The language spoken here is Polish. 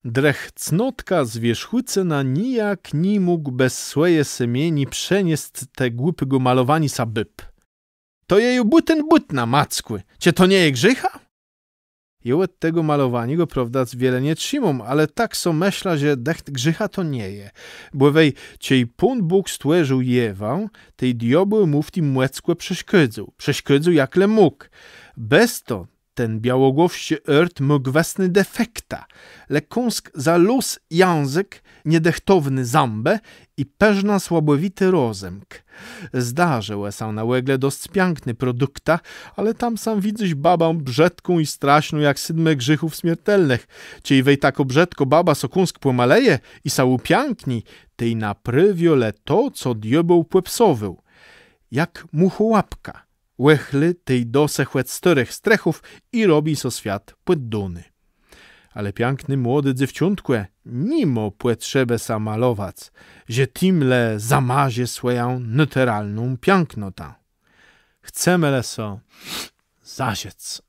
Drech cnotka z wierzchuce na nijak nie mógł bez swoje semieni przenieść te głupego malowani sa byb. To jeju butna, mackły, cie to nie je grzycha? I od tego malowania go, prawda, wiele nie trzymam, ale tak so myśla, że dech grzycha to nie je. Bo wej, ciej Pan Bóg stworzył jewę, tej diabeł mu w tym młeckłe przeszkodzał jakle mógł. Bez to ten białogłowszy ört mógł wesny defekta, lekonsk za los język, niedechtowny zambę i peżna słabowity rozemk. Zdarzył się na łegle dość piękny produkta, ale tam sam widzisz babę brzedką i straszną jak 7 grzechów śmiertelnych. Ciej wej tako brzedko baba sokunsk pomaleje i sa upiękni, tej naprawiole to, co diabeł płepsowył. Jak muchołapka. Łechly tej dosechłe 4 strechów i robi so świat płedduny. Ale piękny młody dziewczątkłe nimo potrzebę sa malować, że timle zamazie swoją naturalną pięknotę. Chcemy so zaziec.